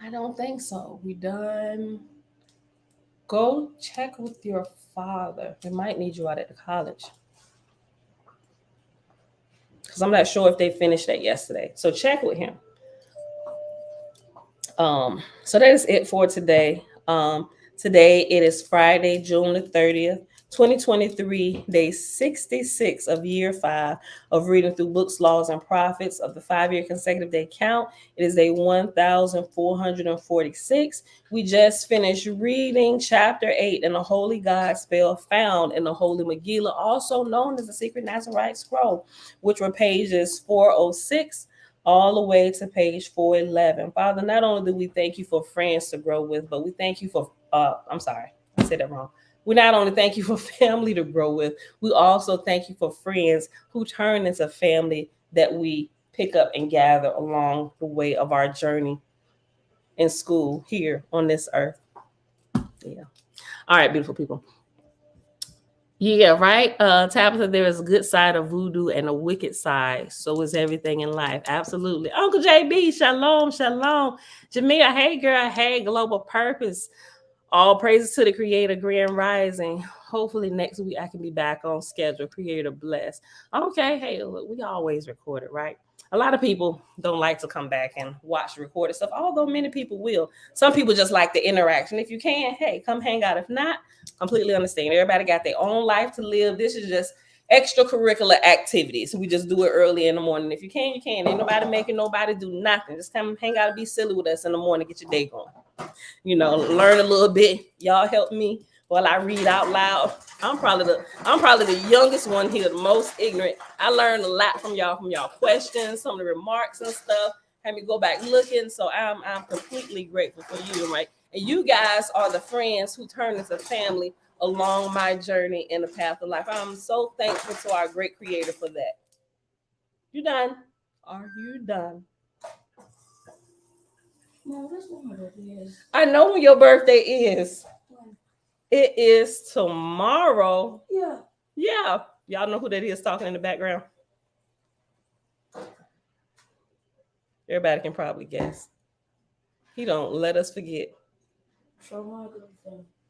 I don't think so. We done. Go check with your father. They might need you out at the college. Because I'm not sure if they finished that yesterday. So check with him. So that is it for today. Today it is Friday, June the 30th, 2023, day 66 of year 5 of reading through books, laws, and prophets of the 5-year consecutive day count. It is day 1446. We just finished reading chapter 8 in the Holy God spell found in the Holy Megillah, also known as the Secret Nazarite Scroll, which were pages 406 all the way to page 411. Father, not only do we thank you for friends to grow with, but we thank you for, I'm sorry, I said that wrong. We not only thank you for family to grow with, we also thank you for friends who turn into family that we pick up and gather along the way of our journey in school here on this earth. Yeah. All right, beautiful people. Yeah, right. Tabitha, there is a good side of voodoo and a wicked side. So is everything in life. Absolutely. Uncle JB, shalom, shalom. Jamia, hey girl, hey, global purpose. All praises to the creator, grand rising. Hopefully next week I can be back on schedule. Creator bless. Okay, hey, look, we always record it, right? A lot of people don't like to come back and watch recorded stuff, although many people will. Some people just like the interaction. If you can, hey, come hang out. If not, completely understand. Everybody got their own life to live. This is just extracurricular activities. We just do it early in the morning. If you can, you can. Ain't nobody making nobody do nothing. Just come hang out and be silly with us in the morning. Get your day going. Learn a little bit. Y'all help me while I read out loud. I'm probably the youngest one here, the most ignorant. I learned a lot from y'all questions, some of the remarks and stuff. Had me go back looking. So I'm completely grateful for you, right? And you guys are the friends who turn into family along my journey in the path of life. I'm so thankful to our great creator for that. You done? Are you done? No, that's what my birthday is. I know when your birthday is. When? It is tomorrow. Yeah. Yeah. Y'all know who that is talking in the background? Everybody can probably guess. He don't let us forget. Show my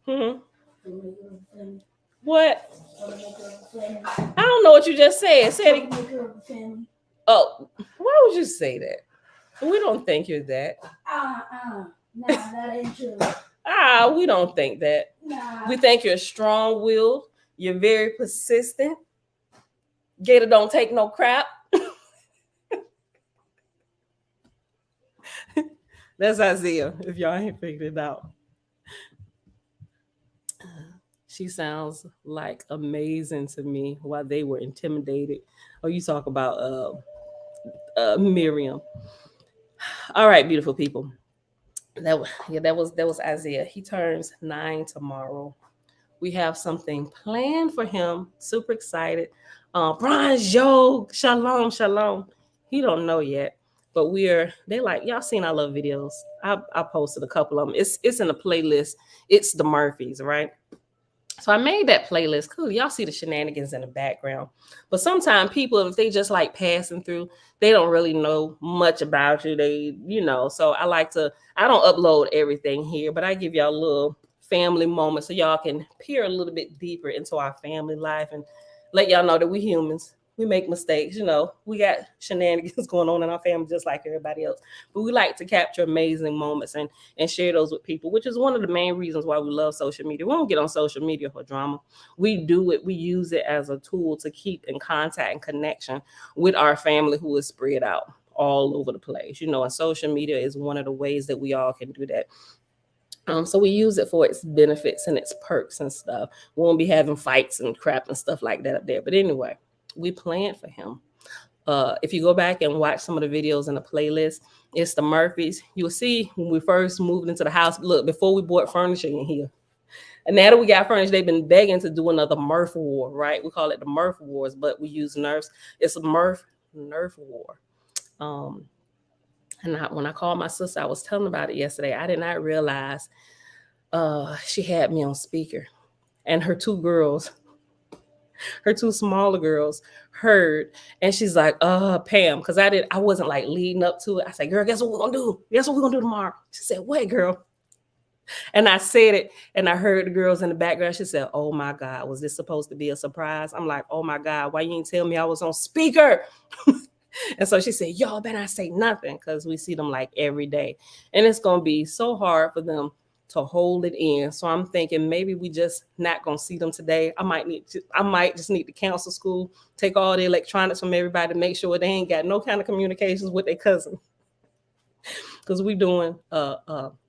girlfriend. What? I don't know what you just said. Say it. Oh, why would you say that? We don't think you're that. Nah, that ain't true. We don't think that. Nah. We think you're strong-willed. You're very persistent. Gator don't take no crap. That's Isaiah, if y'all ain't figured it out. She sounds like amazing to me while they were intimidated. Oh, you talk about Miriam. All right, beautiful people. That was Isaiah. He turns 9 tomorrow. We have something planned for him. Super excited. Bronze, yo, shalom, shalom. He don't know yet, but they like, y'all seen I love videos. I posted a couple of them. It's in a playlist. It's the Murphys, right? So I made that playlist. Cool. Y'all see the shenanigans in the background. But sometimes people, if they just like passing through, they don't really know much about you. So I don't upload everything here, but I give y'all a little family moment so y'all can peer a little bit deeper into our family life and let y'all know that we humans. We make mistakes, we got shenanigans going on in our family just like everybody else. But we like to capture amazing moments and share those with people, which is one of the main reasons why we love social media. We don't get on social media for drama. We use it as a tool to keep in contact and connection with our family who is spread out all over the place. And social media is one of the ways that we all can do that. So we use it for its benefits and its perks and stuff. We won't be having fights and crap and stuff like that up there. But anyway, we planned for him. If you go back and watch some of the videos in the playlist, it's the Murphys. You will see when we first moved into the house. Look, before we bought furniture in here. And now that we got furniture, they've been begging to do another Murph War, right? We call it the Murph Wars, but we use Nerfs. It's a Nerf War. And when I called my sister, I was telling about it yesterday. I did not realize she had me on speaker, and her two smaller girls heard, and she's like, Pam, because I wasn't like leading up to it. I said, girl, guess what we're gonna do? Guess what we're gonna do tomorrow? She said, what, girl? And I said it, and I heard the girls in the background. She said, oh my God, was this supposed to be a surprise? I'm like, oh my God, why you didn't tell me I was on speaker? And so she said, y'all better not say nothing, because we see them like every day. And it's going to be so hard for them to hold it in. So I'm thinking maybe we just not going to see them today. I might just need to cancel school, take all the electronics from everybody to make sure they ain't got no kind of communications with their cousin. Because we doing a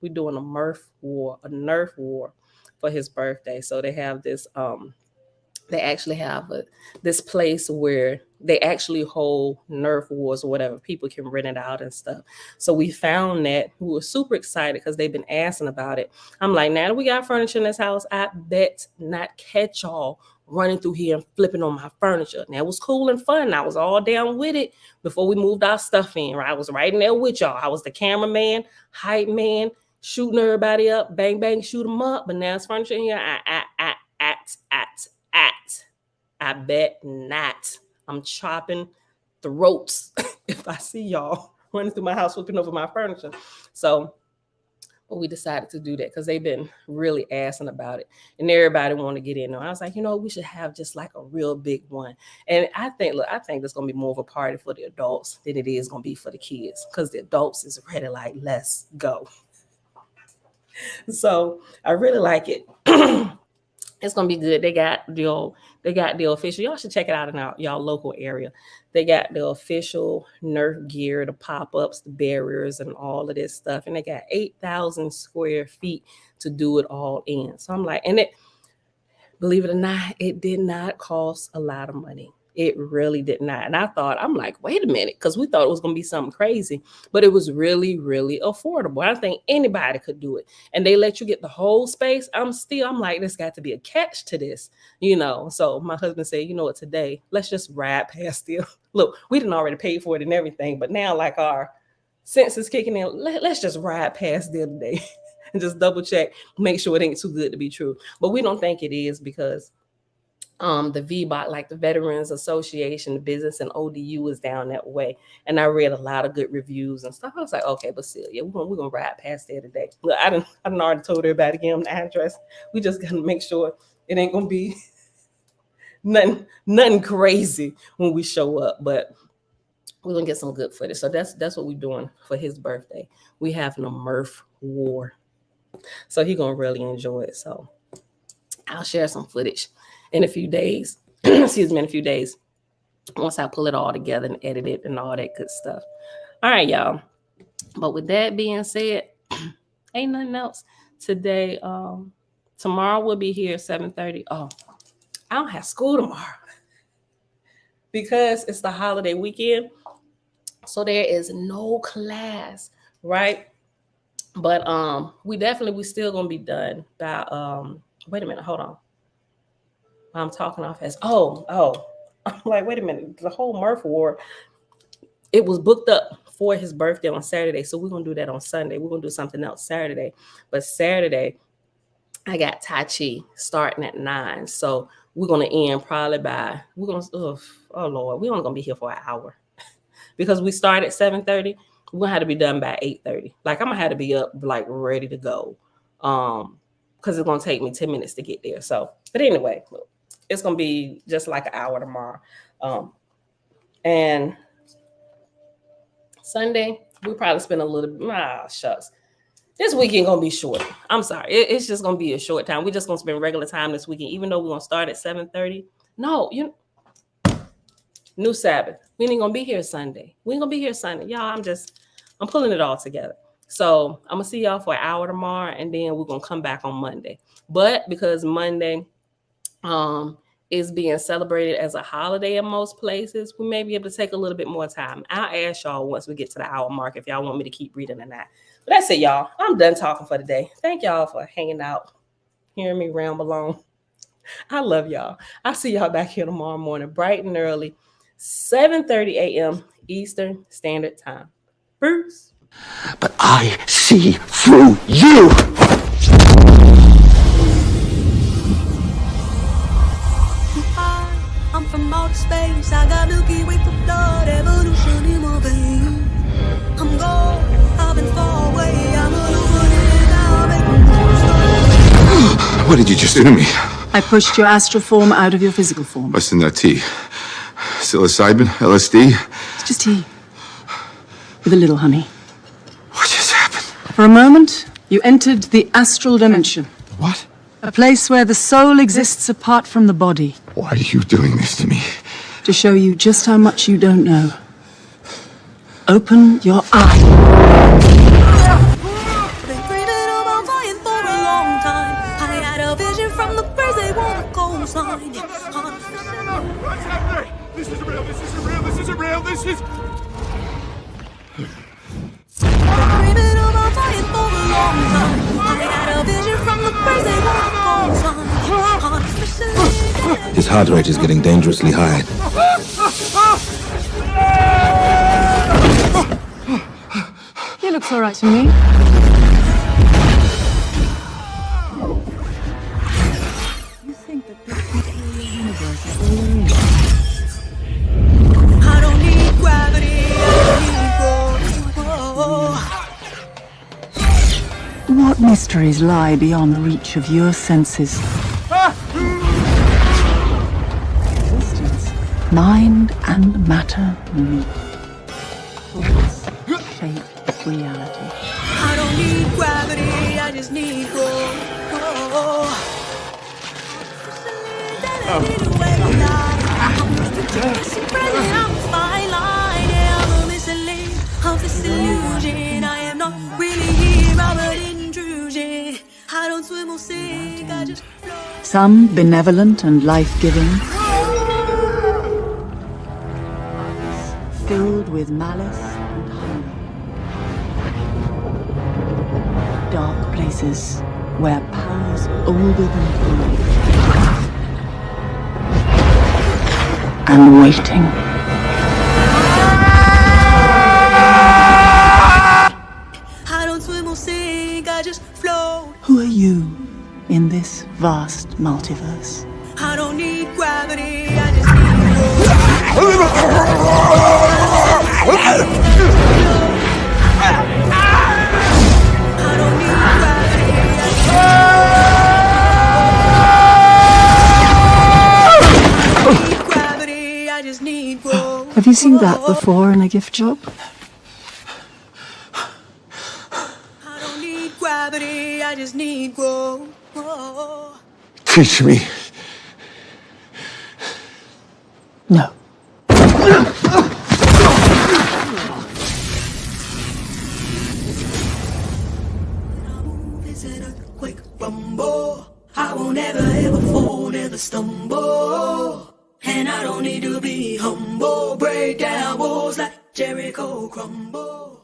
Nerf war for his birthday. So they have this they actually have this place where they actually hold Nerf wars or whatever. People can rent it out and stuff. So we found that. We were super excited because they've been asking about it. I'm like, now that we got furniture in this house, I bet not catch y'all running through here and flipping on my furniture. Now, it was cool and fun. I was all down with it before we moved our stuff in. Right? I was right in there with y'all. I was the cameraman, hype man, shooting everybody up, bang, bang, shoot them up. But now it's furniture in here. I bet not. I'm chopping throats if I see y'all running through my house, flipping over my furniture. So we decided to do that because they've been really asking about it, and everybody wanted to get in there. I was like, we should have just like a real big one. And I think there's going to be more of a party for the adults than it is going to be for the kids, because the adults is ready, like, let's go. So I really like it. It's gonna be good. They got the official. Y'all should check it out in y'all local area. They got the official Nerf gear, the pop-ups, the barriers, and all of this stuff. And they got 8,000 square feet to do it all in. So I'm like, and believe it or not, it did not cost a lot of money. It really did not. And I'm like, wait a minute, because we thought it was going to be something crazy, but it was really, really affordable. I think anybody could do it. And they let you get the whole space. I'm like, there's got to be a catch to this, So my husband said, you know what, today, let's just ride past there. Look, we didn't already pay for it and everything, but now like our sense is kicking in. Let's just ride past there today and just double check, make sure it ain't too good to be true. But we don't think it is, because the VBOT, like the Veterans Association, the business and ODU is down that way. And I read a lot of good reviews and stuff. I was like, okay, but still, yeah, we're gonna ride past there today. Look, I done already told everybody to give them the address. We just gotta make sure it ain't gonna be nothing crazy when we show up, but we're gonna get some good footage. So that's what we're doing for his birthday. We having a Nerf war. So he's gonna really enjoy it. So I'll share some footage in a few days. Once I pull it all together and edit it and all that good stuff. All right, y'all. But with that being said, ain't nothing else today. Tomorrow we'll be here at 7:30. Oh, I don't have school tomorrow because it's the holiday weekend. So there is no class, right? But we still gonna be done by wait a minute, hold on. I'm talking off as I'm like, wait a minute, the whole Murph Award, it was booked up for his birthday on Saturday. So we're gonna do that on Sunday. We're gonna do something else Saturday. But Saturday, I got Tai Chi starting at 9. So we're gonna end probably oh Lord, we're only gonna be here for an hour. Because we start at 7:30, we're gonna have to be done by 8:30. Like, I'm gonna have to be up, like, ready to go. Because it's gonna take me 10 minutes to get there. So, but anyway, look, it's gonna be just like an hour tomorrow. And Sunday, we probably spend a little shucks. This weekend gonna be short. I'm sorry. It's just gonna be a short time. We're just gonna spend regular time this weekend, even though we're gonna start at 7:30. No, new Sabbath. We ain't gonna be here Sunday. We ain't gonna be here Sunday. Y'all, I'm pulling it all together. So I'm gonna see y'all for an hour tomorrow, and then we're gonna come back on Monday. But because Monday is being celebrated as a holiday in most places, we may be able to take a little bit more time. I'll ask y'all once we get to the hour mark if y'all want me to keep reading or not. But that's it, y'all. I'm done talking for today. Thank y'all for hanging out, hearing me ramble on. I love y'all. I'll see y'all back here tomorrow morning, bright and early, 7:30 a.m. Eastern Standard Time. Bruce. But I see through you. I'm from outer space. I got Milky Way for blood, evolution in my veins. I'm gold, I've been far away. I'm illuminated now, making stars. What did you just do to me? I pushed your astral form out of your physical form. What's in that tea? Psilocybin? LSD? Just tea. With a little honey. What just happened? For a moment, you entered the astral dimension. What? A place where the soul exists apart from the body. Why are you doing this to me? To show you just how much you don't know. Open your eye. Been dreaming about flying for a long time. I had a vision from the birds, they want a coastline. What's happening? This isn't real, this isn't real, this isn't real, this is... Dreaming about flying for a long time. I had a vision from the birds, they want a coastline. His heart rate is getting dangerously high. He looks all right to me. You think that this peculiar universe is all there is? I don't need gravity, I need What mysteries lie beyond the reach of your senses? Existence. Mind and matter meet. Thoughts shape reality. I don't need gravity, I just need growth. I'm a fine line, yeah, I'm a mislead of this illusion. I am not really here, I'm an intrusion. I don't swim or sink, I just float. Some benevolent and life-giving, filled with malice and hunger. Dark places where powers older than time and waiting. I don't swim or sink, I just float. Who are you in this vast multiverse? I don't need gravity, I just need growth. I don't need gravity, I just need growth. Have you seen that before in a gift shop? I don't need gravity, I just need growth. Teach me. No. It's an earthquake rumble. I won't ever fall, never stumble. And I don't need to be humble. Break down walls like Jericho crumble.